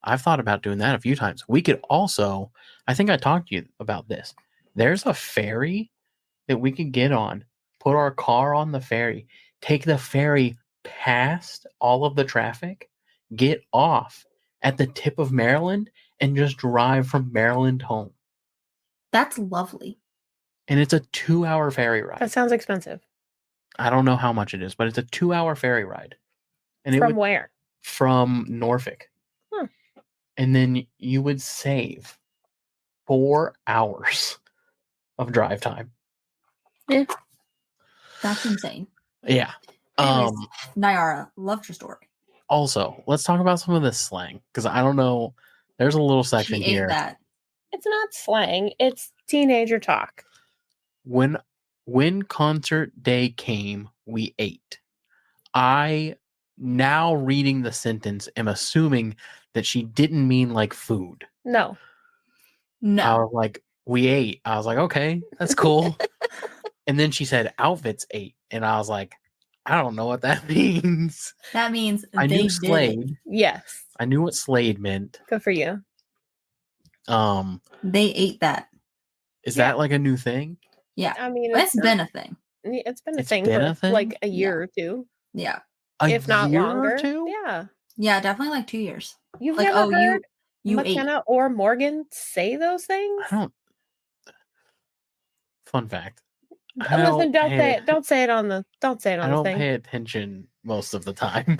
I've thought about doing that a few times. We could also, I think I talked to you about this. There's a ferry that we could get on, put our car on the ferry, take the ferry past all of the traffic, get off at the tip of Maryland, and just drive from Maryland home. That's lovely. And it's a 2-hour ferry ride. That sounds expensive. I don't know how much it is, but it's a 2-hour ferry ride. And From where? From Norfolk. Hmm. And then you would save 4 hours of drive time. That's insane. Yeah. Anyways, Niarra, loved your story. Also, let's talk about some of this slang, because I don't know. There's a little section She ate here. that. It's not slang. It's teenager talk. When concert day came, we ate. I, now reading the sentence, am assuming that she didn't mean like food. No. I No. was like, we ate. I was like, okay, that's cool. And then she said outfits ate. And I was like, I don't know what that means. That means I they knew did it. Slade. Yes. I knew what Slade meant. Good for you. They ate that. Is Yeah. that like a new thing? Yeah. I mean, It's been a thing. It's been a It's thing been for a thing? like a year or two, Yeah. if not year longer. or two? Yeah. Yeah, definitely like 2 years. You've Like, never oh, heard you ate. McKenna or Morgan say those things? I don't. Fun fact. Listen, don't say it. Don't say it on the. Don't say it I on the don't thing. pay attention most of the time.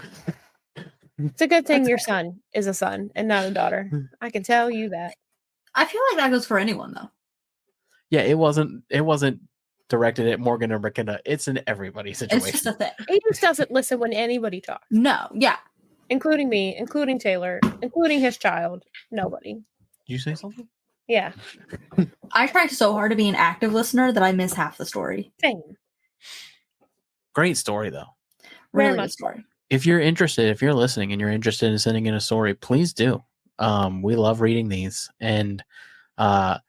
It's a good thing your son is a son and not a daughter. I can tell you that. I feel like that goes for anyone though. Yeah, it wasn't directed at Morgan or McKenna. It's an everybody situation. It's just a thing. He just doesn't listen when anybody talks, No. Yeah. including me, including Taylor, including his child. Nobody. Did you say something? Yeah. I try so hard to be an active listener that I miss half the story. Same. Great story though. Very Really much good story. If you're interested, if you're listening and you're interested in sending in a story, please do. We love reading these. And Niarra.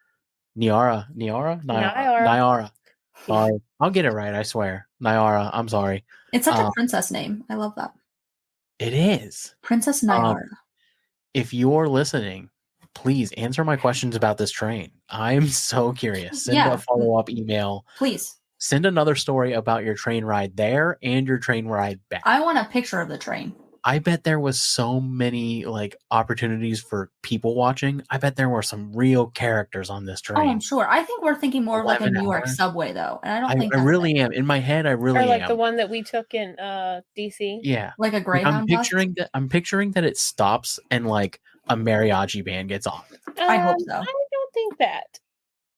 Sorry. I'll get it right, I swear. Niarra, I'm sorry. It's such a princess name. I love that. It is. Princess Niarra. If you're listening, please answer my questions about this train. I'm so curious. Send Yeah. a follow-up email. Please. Send another story about your train ride there and your train ride back. I want a picture of the train. I bet there was so many like opportunities for people watching. I bet there were some real characters on this train. Oh, I'm sure. I think we're thinking more of like a 11 New York hours. subway though. And I don't I think that's really am. In my head, I really Or like am. the one that we took in DC. Yeah. like a I'm Greyhound bus. picturing that it stops and like a mariachi band gets on. I hope so. I don't think that.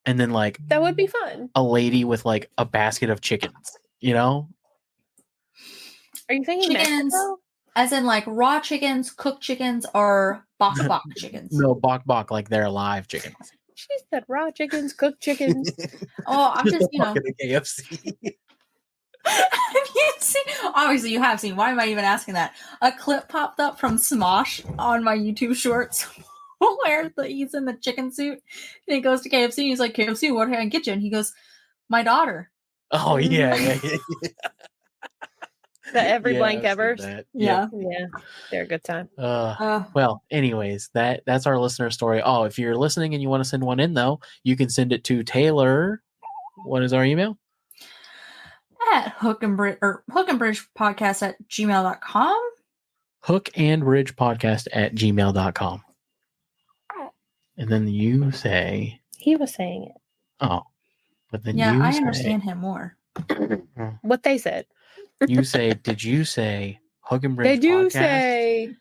And then like That would be fun. a lady with like a basket of chickens, you know? Are you thinking Chickens. Mexico? As in like raw chickens, cooked chickens, or bok bok chickens. No, bok like they're live chickens. She said raw chickens, cooked chickens. Oh, I'm just, you know. Fucking KFC. Have you seen? Obviously, you have seen. Why am I even asking that? A clip popped up from Smosh on my YouTube Shorts where he's in the chicken suit and he goes to KFC. And he's like, KFC, what can I get you? And he goes, my daughter. Oh yeah. The every Yeah, blank I've seen ever. that. Yeah. Yeah, they're a good time. Well, anyways, that's our listener story. Oh, if you're listening and you want to send one in though, you can send it to Taylor. What is our email? at hookandbridgepodcast@gmail.com. hookandbridgepodcast@gmail.com. And then you say, He was saying it. oh, but then Yeah, you I say, understand him more. What they said. you say, did you say They do hookandbridgepodcast say.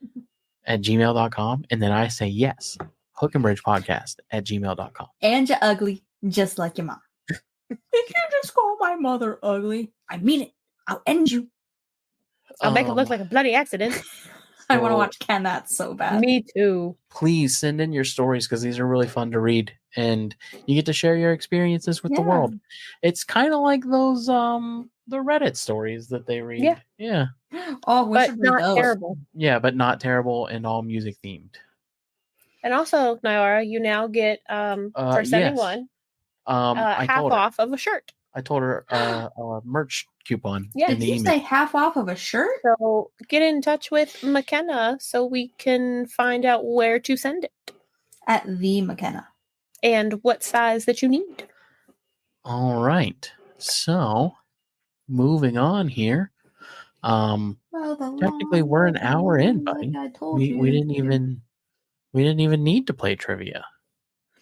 at gmail.com? And then I say, yes, hookandbridgepodcast@gmail.com. And you're ugly, just like your mom. Did you just call my mother ugly? I mean it. I'll end you. I'll make it look like a bloody accident. I want to So- watch Ken That so bad. Me too. Please send in your stories because these are really fun to read and you get to share your experiences with the Yeah. world. It's kind of like those the Reddit stories that they read. Yeah. Oh, we But should read not those. terrible. Yeah, but not terrible and all music themed. And also, Niarra, you now get for sending yes. one I half told her. off of a shirt. I told her a merch coupon Yeah. in Did the you email. say half off of a shirt? So get in touch with McKenna so we can find out where to send it At the McKenna. and what size that you need. All right. So, moving on here. Technically we're an hour in, buddy. We didn't even need to play trivia.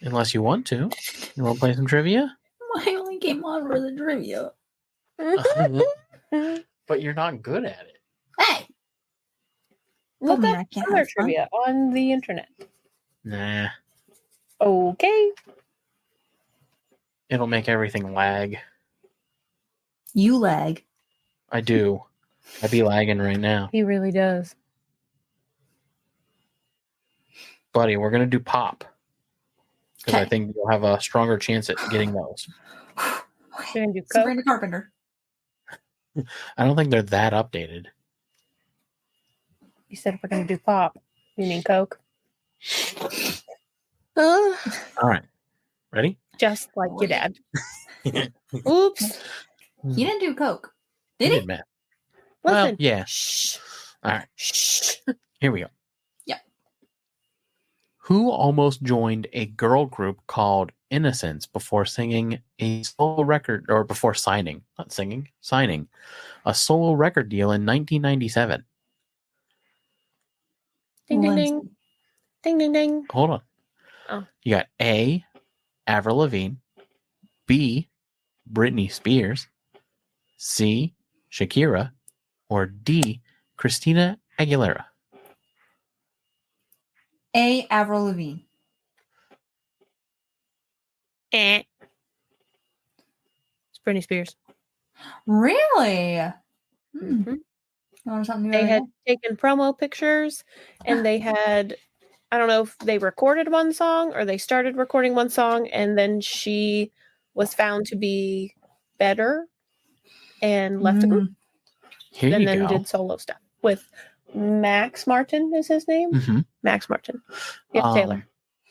Unless you want to. You want to play some trivia? I only came on for the trivia. But you're not good at it. Hey! Look Come on, up I can't other have fun. trivia on the internet. Nah. Okay. It'll make everything lag. You lag. I do. I'd be lagging right now. He really does. Buddy, we're going to do pop. Because I Okay. think you'll have a stronger chance at getting those. You're gonna do Coke? Sabrina Carpenter. I don't think they're that updated. You said we're gonna do pop. You mean Coke? All right. Ready? Just like your dad. You Oops. He didn't do Coke. Did he? Matt. Listen. Well, yeah. Shh. All right. Shh. Here we go. Yeah. Who almost joined a girl group called Innocence before singing a solo record, or before signing, not singing, signing a solo record deal in 1997? Ding ding Lindsay. ding. Ding ding ding. Hold on. Oh. You got A, Avril Lavigne, B, Britney Spears, C, Shakira, or D, Christina Aguilera. A. Avril Lavigne. Eh. It's Britney Spears. Really? Hmm. Mhm. You want something new They every had day? taken promo pictures and they had, I don't know if they recorded one song or they started recording one song and then she was found to be better and left the group Here and you then go. did solo stuff with Max Martin is his name? Mhm. Max Martin. Yes, Taylor.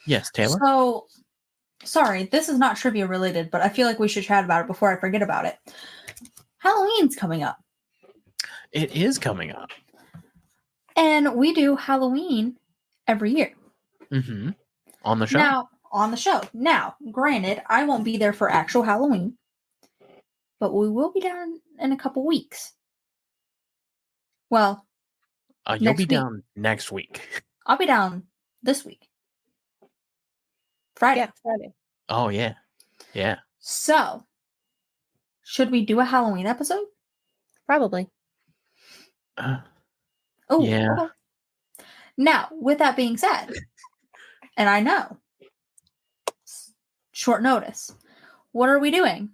Yes, Taylor. So, sorry, this is not trivia related, but I feel like we should chat about it before I forget about it. Halloween's coming up, It is coming up. and we do Halloween every year. Mm-hmm. On the show. Now, on the show. Now, granted, I won't be there for actual Halloween, but we will be down in a couple weeks. Well, You'll next be week. down next week. I'll be down this week. Friday. Yeah, Friday. Oh, yeah. Yeah. So, should we do a Halloween episode? Probably. Uh, Oh, Yeah. okay. Now, with that being said, and I know, short notice, what are we doing?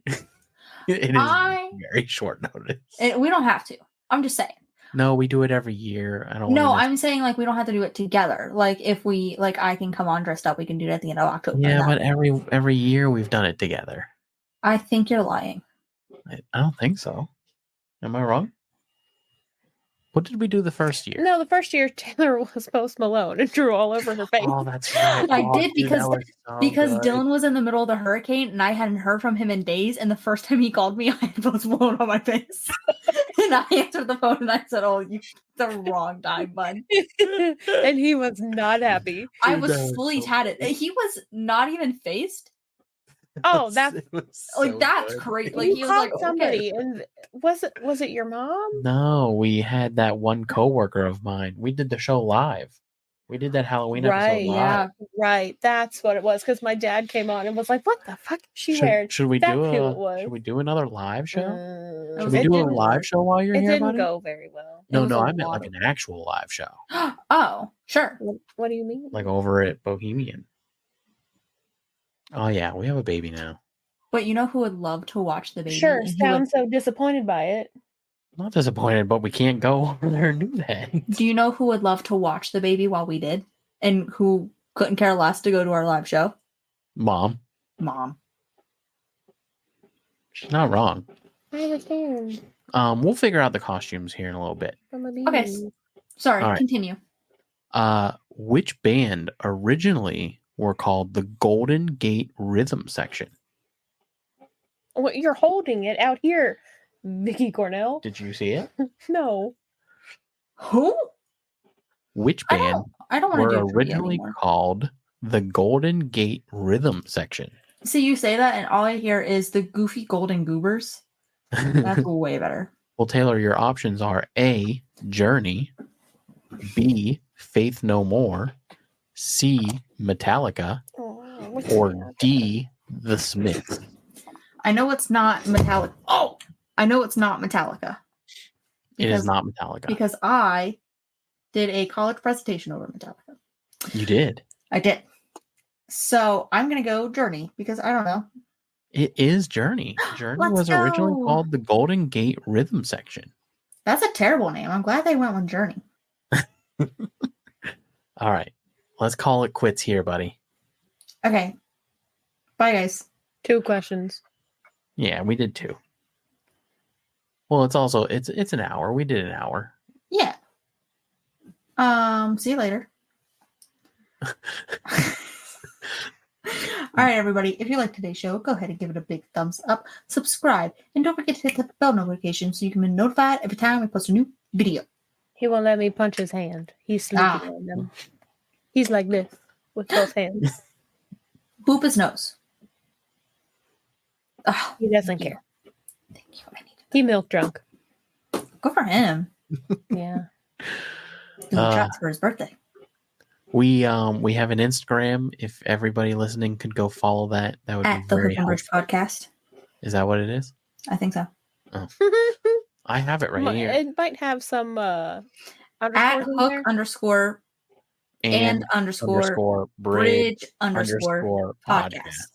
it is very short notice. We don't have to. I'm just saying. No, we do it every year. I don't No, wanna I'm saying like we don't have to do it together. Like if we like I can come on dressed up, we can do it at the end of October. Yeah, That- but every year we've done it together. I think you're lying. I don't think so. Am I wrong? What did we do the first year? No, the first year Taylor was Post Malone and drew all over her face. Oh, that's right. I Oh, did dude, because- that was so Because good. Dylan was in the middle of the hurricane and I hadn't heard from him in days. And the first time he called me, I had Post Malone on my face. And I answered the phone and I said, "Oh, you the wrong time, bud." And he was not happy. I Dude, was that was fully so tatted. funny. He was not even faced. Oh, that's It was Like so that's good. great. Like you he was called like, okay. somebody, and was it your mom? No, we had that one coworker of mine. We did the show live. We did that Halloween episode Right, live. Yeah. Right, that's what it was. Because my dad came on and was like, "What the fuck is she Should, wearing?" should we That's do who it was. should we do another live show? It Should was we it do a didn't live work. show while you're It here, didn't buddy? go very well. No, was no, a I meant lot like of- an actual live show, Oh, sure. What do you mean? like over at Bohemian. Oh yeah, we have a baby now. But you know who would love to watch the baby? Sure, And he sound so disappointed by it. Not disappointed, but we can't go over there and do that. Do you know who would love to watch the baby while we did? And who couldn't care less to go to our live show? Mom, Mom. she's not wrong. I understand. We'll figure out the costumes here in a little bit. From a Okay. baby. Sorry, All right. continue. Which band originally were called the Golden Gate Rhythm Section? Well, you're holding it out here, Vicky Cornell. Did you see it? No. Who? Which I band don't want were to do trivia originally anymore. called the Golden Gate Rhythm Section? See, you say that, and all I hear is the goofy golden goobers. That's way better. Well, Taylor, your options are A, Journey, B, Faith No More, C, Metallica, Oh, what's or that? D, The Smiths. I know it's not Metallica. Oh, I know it's not Metallica. It is not Metallica. Because I did a college presentation over Metallica. You did. I did. So I'm gonna go Journey because I don't know. It is Journey. Journey Let's was originally go. called the Golden Gate Rhythm Section. That's a terrible name. I'm glad they went with Journey. All right. Let's call it quits here, buddy. Okay. Bye guys. 2 questions. Yeah, we did 2. Well, it's also it's an hour. We did an hour. Yeah. See you later. All right, everybody. If you like today's show, go ahead and give it a big thumbs up, subscribe, and don't forget to hit the bell notification so you can be notified every time we post a new video. He won't let me punch his hand. He's sleeping on them. He's like this with both hands. Boop his nose. Oh, He doesn't thank you. care. Thank you. I need He milk drunk. Good for him. Yeah. Doing shots for his birthday. We have an Instagram. If everybody listening could go follow that, that would At be the very Hook and Bridge helpful. Podcast. Is that what it is? I think so. I have it right here. It might have some At underscores in hook there. underscore and underscore bridge underscore podcast.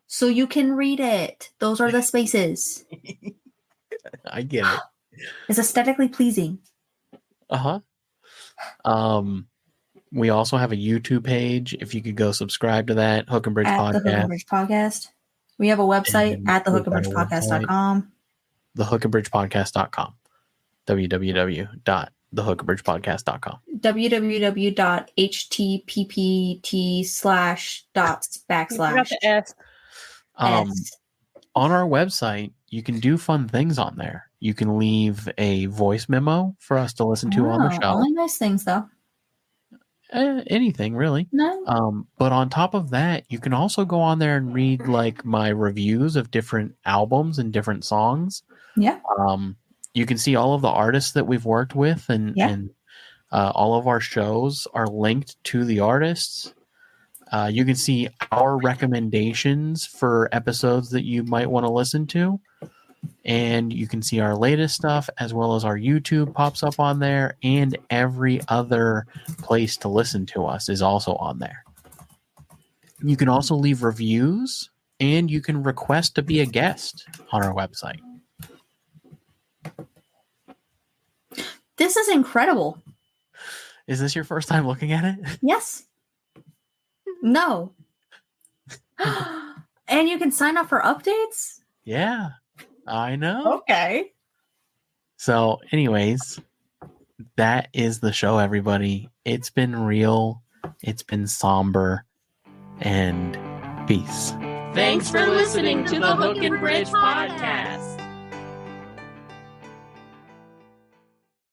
So you can read it. Those are the spaces. I get it. It's aesthetically pleasing. We also have a YouTube page. If you could go subscribe to that, Hook and Bridge At the Hook and Podcast, Bridge Podcast. We have a website And at we've got a thehookandbridgepodcast.com. thehookandbridgepodcast.com, www.thehookandbridgepodcast.com. You forgot the S. On our website, you can do fun things on there. You can leave a voice memo for us to listen to on the show. Only nice things though. Anything really. No. But on top of that, you can also go on there and read like my reviews of different albums and different songs. Yeah. You can see all of the artists that we've worked with, and all of our shows are linked to the artists. You can see our recommendations for episodes that you might want to listen to. And you can see our latest stuff, as well as our YouTube pops up on there, and every other place to listen to us is also on there. You can also leave reviews, and you can request to be a guest on our website. This is incredible. Is this your first time looking at it? Yes. No. And you can sign up for updates? Yeah, I know. Okay. So, anyways, that is the show, everybody. It's been real. It's been somber. And peace. Thanks for listening to the Hook and Bridge Podcast.